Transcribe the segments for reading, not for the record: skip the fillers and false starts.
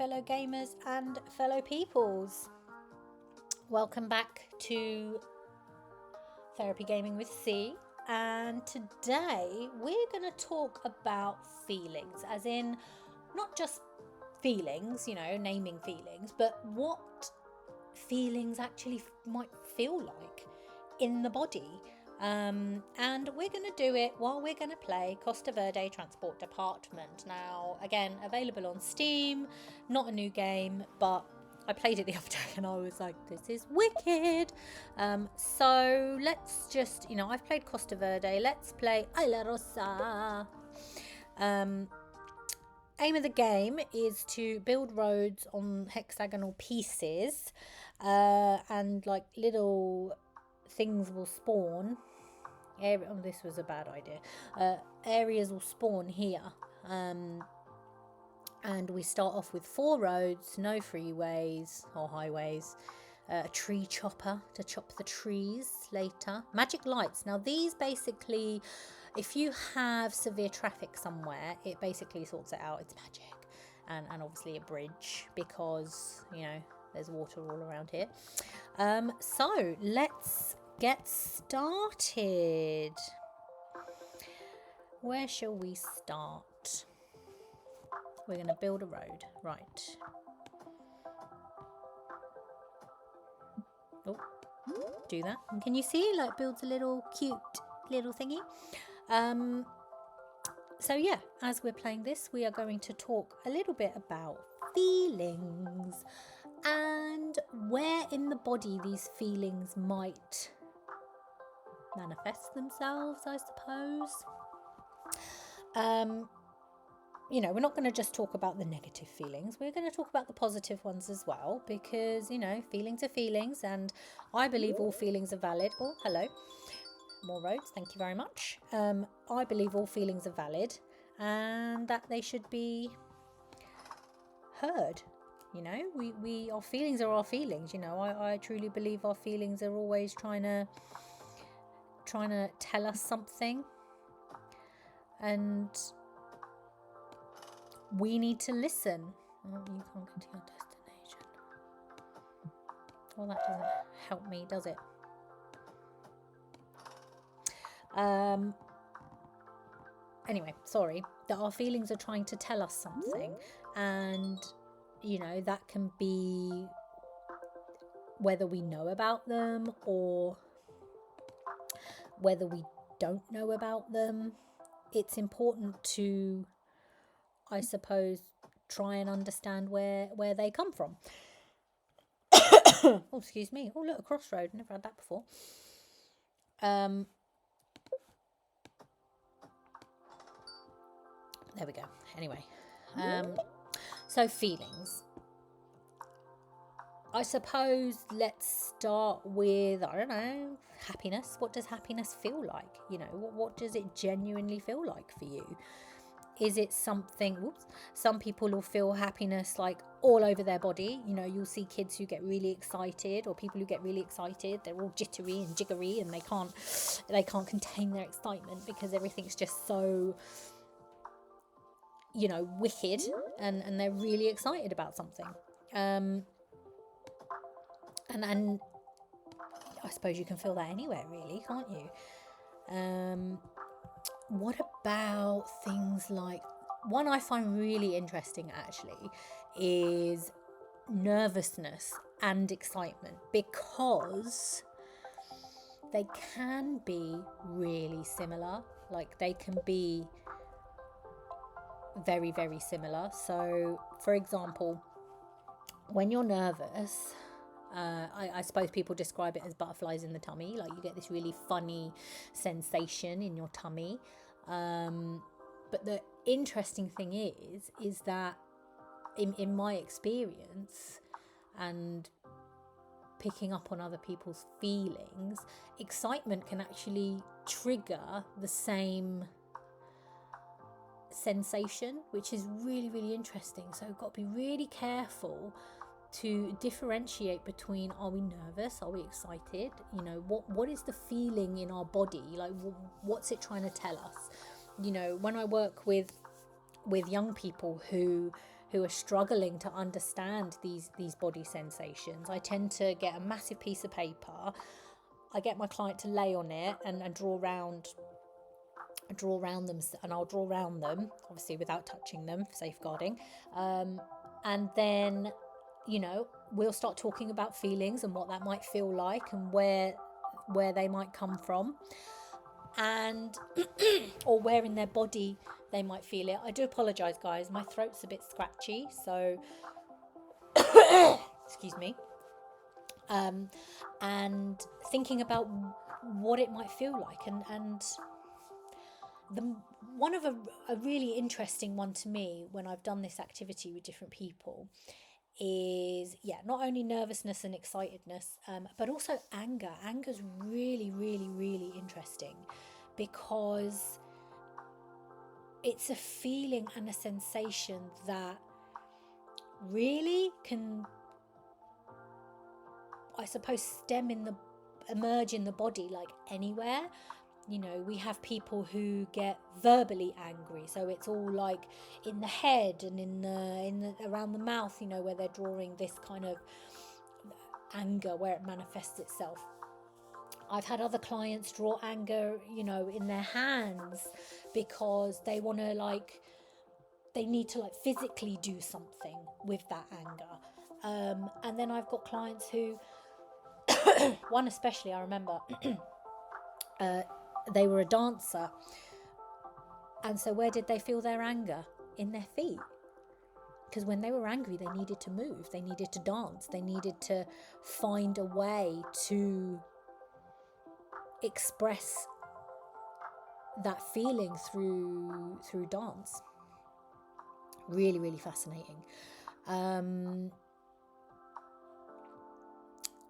fellow gamers and fellow peoples. Welcome back to Therapy Gaming with C, and today we're going to talk about feelings, as in not just feelings, naming feelings, but what feelings actually might feel like in the body. And we're going to do it while we're going to play Costa Verde Transport Department. Now, again, available on Steam, not a new game, but I played it the other day and I was like, this is wicked. So let's just, I've played Costa Verde. Let's play La Rosa. Aim of the game is to build roads on hexagonal pieces, and like little things will spawn. This was a bad idea. Areas will spawn here, and we start off with 4 roads, no freeways or highways, a tree chopper to chop the trees later, magic lights. Now these basically, if you have severe traffic somewhere, it basically sorts it out. It's magic. And obviously a bridge, because there's water all around here. So let's get started. Where shall we start? We're going to build a road. Right. Oh, do that. And can you see, like, builds a little cute little thingy. So yeah, as we're playing this, we are going to talk a little bit about feelings and where in the body these feelings might manifest themselves, I suppose. We're not going to just talk about the negative feelings. We're going to talk about the positive ones as well, because, feelings are feelings, and I believe all feelings are valid. Oh, hello. More roads, thank you very much. I believe all feelings are valid and that they should be heard. Our feelings are our feelings. I truly believe our feelings are always trying to tell us something, and we need to listen. Oh, you can't get to your destination. Well, that doesn't help me, does it? Anyway, sorry, that our feelings are trying to tell us something, and that can be whether we know about them or whether we don't know about them. It's important to, I suppose, try and understand where they come from. Oh, excuse me. Oh, look, a crossroad. Never had that before. There we go. Anyway, so feelings. I suppose let's start with, I don't know, happiness. What does happiness feel like? What does it genuinely feel like for you? Is it something, some people will feel happiness like all over their body. You'll see kids who get really excited, or people who get really excited. They're all jittery and jiggery, and they can't contain their excitement because everything's just so, wicked, and they're really excited about something. And I suppose you can feel that anywhere, really, can't you? What about things like, one I find really interesting actually is nervousness and excitement, because they can be really similar. Like, they can be very, very similar. So, for example, when you're nervous, I suppose people describe it as butterflies in the tummy. Like, you get this really funny sensation in your tummy. But the interesting thing is that in my experience and picking up on other people's feelings, excitement can actually trigger the same sensation, which is really, really interesting. So we've got to be really careful to differentiate between, are we nervous, are we excited, what is the feeling in our body, like what's it trying to tell us. When I work with young people who who are struggling to understand these body sensations, I tend to get a massive piece of paper. I get my client to lay on it and draw around them, and I'll draw around them, obviously without touching them for safeguarding. And then, you know, we'll start talking about feelings and what that might feel like and where they might come from, and or where in their body they might feel it. I do apologize, guys, my throat's a bit scratchy, so excuse me. And thinking about what it might feel like, and one of a really interesting one to me when I've done this activity with different people is, not only nervousness and excitedness, but also anger. Anger's really, really, really interesting, because it's a feeling and a sensation that really can, I suppose, emerge in the body, like anywhere. You know, we have people who get verbally angry, so it's all like in the head and in the around the mouth, you know, where they're drawing this kind of anger, where it manifests itself. I've had other clients draw anger, you know, in their hands, because they want to they need to physically do something with that anger. And then I've got clients who, one especially I remember, they were a dancer, and so where did they feel their anger? In their feet. Because when they were angry, they needed to move, they needed to dance, they needed to find a way to express that feeling through dance. Really, really fascinating.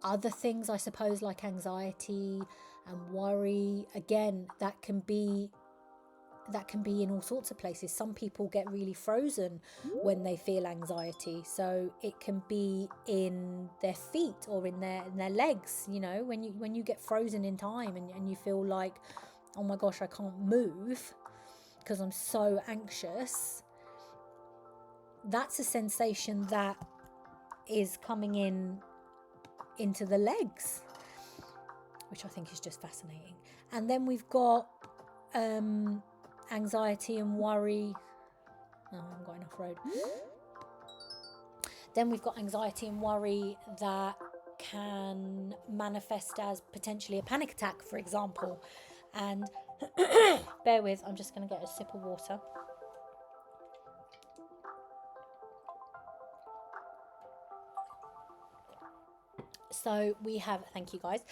Other things, I suppose, like anxiety and worry, again, that can be in all sorts of places. Some people get really frozen when they feel anxiety, so it can be in their feet or in their legs. You know, when you get frozen in time and you feel like, oh my gosh, I can't move because I'm so anxious. That's a sensation that is coming into the legs, which I think is just fascinating. And then we've got anxiety and worry. Oh, I haven't got enough road. Then we've got anxiety and worry that can manifest as potentially a panic attack, for example. And bear with, I'm just going to get a sip of water. So we have, thank you guys.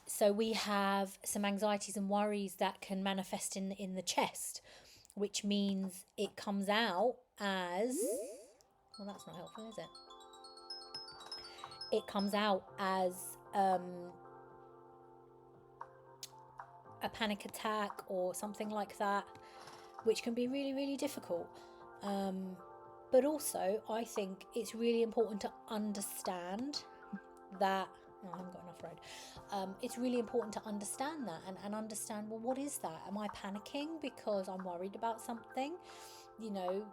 So we have some anxieties and worries that can manifest in the chest, which means it comes out as, well, that's not helpful, is it? It comes out as a panic attack or something like that, which can be really, really difficult. But also, I think it's really important to understand that, I haven't got enough road. It's really important to understand that and understand, well, what is that? Am I panicking because I'm worried about something? You know,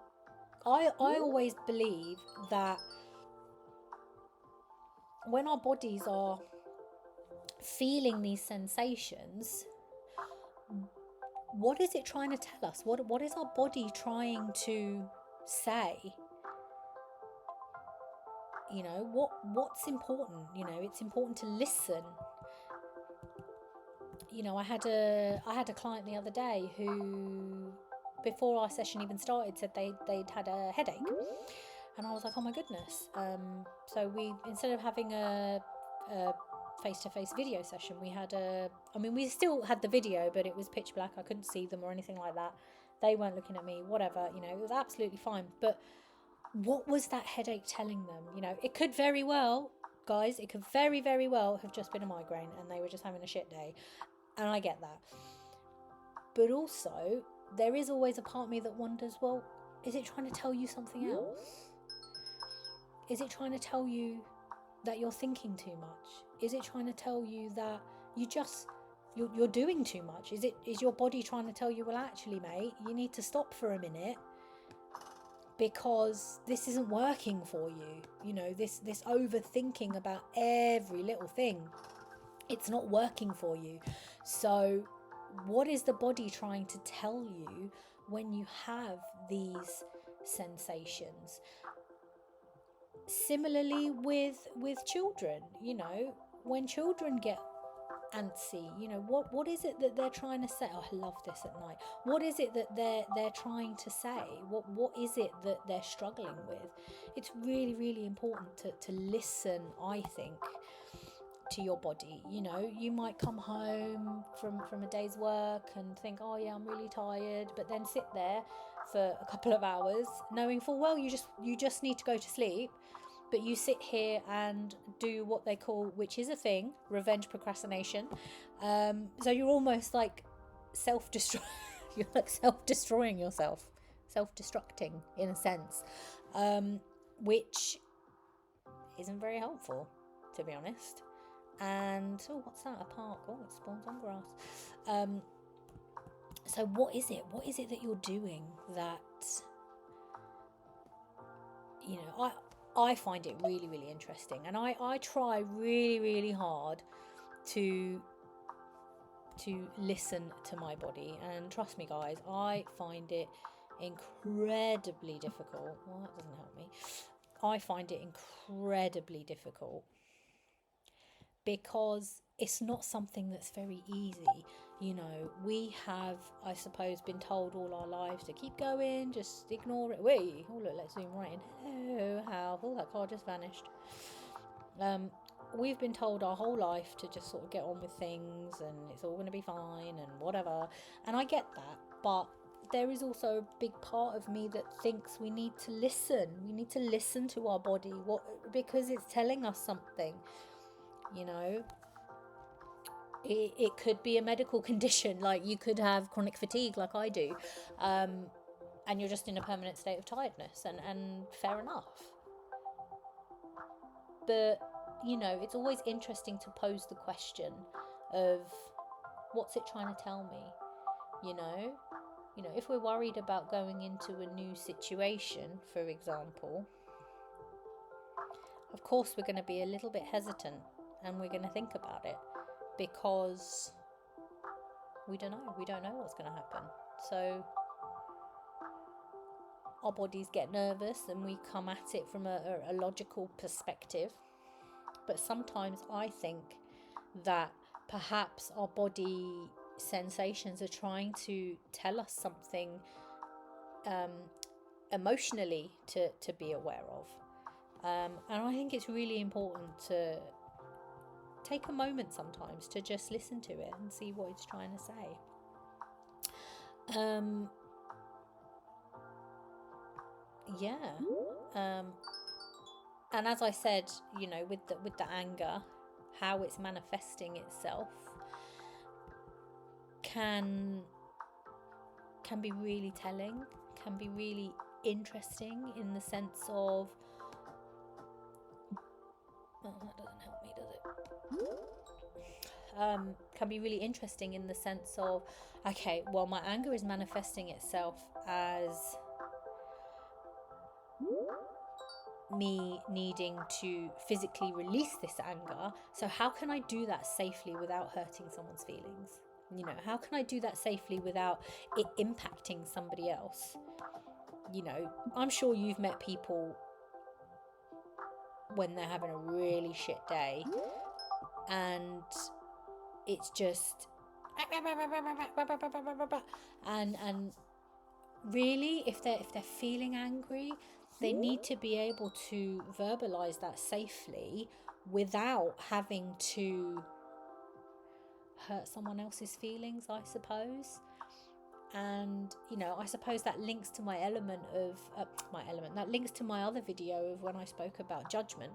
I always believe that when our bodies are feeling these sensations, what is it trying to tell us? What is our body trying to say? You know, what's important? You know, it's important to listen. You know, I had a client the other day who, before our session even started, said they'd had a headache, and I was like, oh my goodness. So we, instead of having a face-to-face video session, we still had the video, but it was pitch black. I couldn't see them or anything like that. They weren't looking at me, whatever, you know, it was absolutely fine. But what was that headache telling them? You know, it could very well, guys, it could very, very well have just been a migraine and they were just having a shit day. And I get that. But also, there is always a part of me that wonders, well, is it trying to tell you something else? Is it trying to tell you that you're thinking too much? Is it trying to tell you that you're doing too much? Is your body trying to tell you, well, actually, mate, you need to stop for a minute because this isn't working for you. You know, this overthinking about every little thing, it's not working for you. So what is the body trying to tell you when you have these sensations? Similarly with children, you know, when children get antsy, you know, what is it that they're trying to say? Oh, I love this at night. What is it that they're trying to say? What is it that they're struggling with? It's really, really important to listen, I think, to your body. You know, you might come home from a day's work and think, oh yeah, I'm really tired, but then sit there for a couple of hours knowing full well you just need to go to sleep, but you sit here and do what they call, which is a thing, revenge procrastination. So you're almost like you're like self-destroying yourself, self-destructing in a sense, which isn't very helpful, to be honest. And oh, what's that? A park? Oh, it spawns on grass. So what is it? What is it that you're doing that, you know, I find it really, really interesting, and I try really, really hard to listen to my body, and trust me guys, I find it incredibly difficult. Well, that doesn't help me. I find it incredibly difficult because it's not something that's very easy. You know, we have, I suppose, been told all our lives to keep going, just ignore it. Wait, oh look, let's zoom right in. Hello, how? Oh, that car just vanished. We've been told our whole life to just sort of get on with things and it's all going to be fine and whatever. And I get that, but there is also a big part of me that thinks we need to listen. We need to listen to our body, because it's telling us something. You know, it could be a medical condition, like you could have chronic fatigue like I do, and you're just in a permanent state of tiredness, and fair enough. But, you know, it's always interesting to pose the question of what's it trying to tell me? You know, if we're worried about going into a new situation, for example, of course we're going to be a little bit hesitant and we're going to think about it, because we don't know what's going to happen. So our bodies get nervous and we come at it from a logical perspective. But sometimes I think that perhaps our body sensations are trying to tell us something emotionally to be aware of. And I think it's really important to take a moment sometimes to just listen to it and see what it's trying to say. And as I said, you know, with the anger, how it's manifesting itself can be really telling, can be really interesting in the sense of, well, that doesn't help me, does it? Can be really interesting in the sense of, okay, well, my anger is manifesting itself as me needing to physically release this anger. So how can I do that safely without hurting someone's feelings? You know, how can I do that safely without it impacting somebody else? You know, I'm sure you've met people when they're having a really shit day and it's just and really, if they're feeling angry, they need to be able to verbalize that safely without having to hurt someone else's feelings, I suppose. And, you know, I suppose that links to that links to my other video of when I spoke about judgment,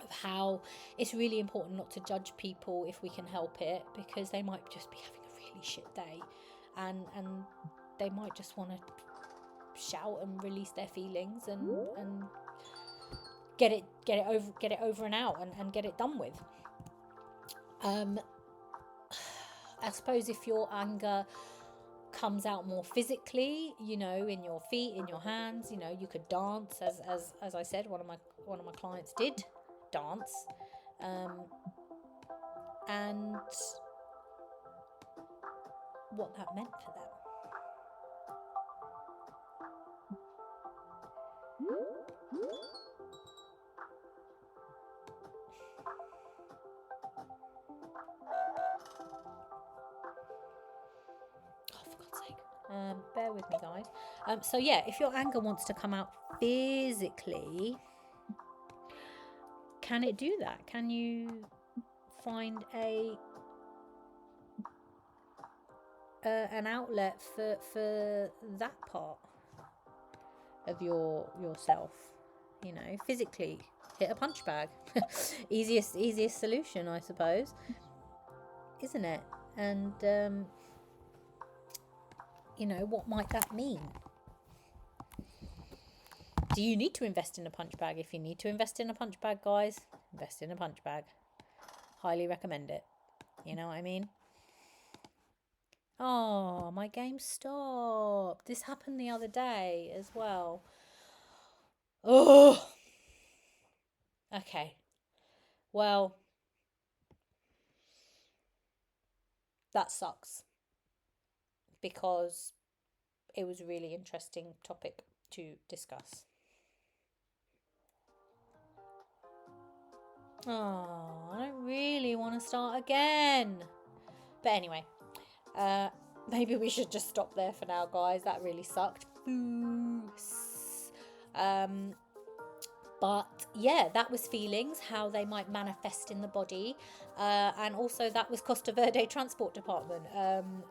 of how it's really important not to judge people if we can help it, because they might just be having a really shit day and they might just want to shout and release their feelings and get it over and out and get it done with. I suppose if your anger comes out more physically, you know, in your feet, in your hands. You know, you could dance, as I said, one of my clients did dance, and what that meant for them. Oh, for God's sake. Bear with me, guys. So yeah, if your anger wants to come out physically, can it do that? Can you find an outlet for that part of yourself? You know, physically hit a punch bag. easiest solution, I suppose, isn't it? And you know, what might that mean? Do you need to invest in a punch bag? If you need to invest in a punch bag, guys, invest in a punch bag. Highly recommend it. You know what I mean? Oh, my game stopped. This happened the other day as well. Oh. Okay. Well, that sucks, because it was a really interesting topic to discuss. Oh, I don't really want to start again. But anyway, maybe we should just stop there for now, guys. That really sucked. But yeah, that was feelings, how they might manifest in the body. And also that was Costa Verde Transport Department.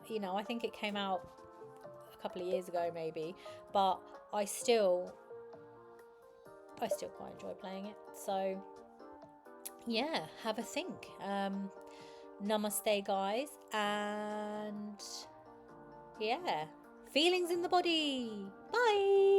You know, I think it came out a couple of years ago maybe, but I still quite enjoy playing it. So yeah, have a think. Namaste, guys, and yeah, feelings in the body. Bye.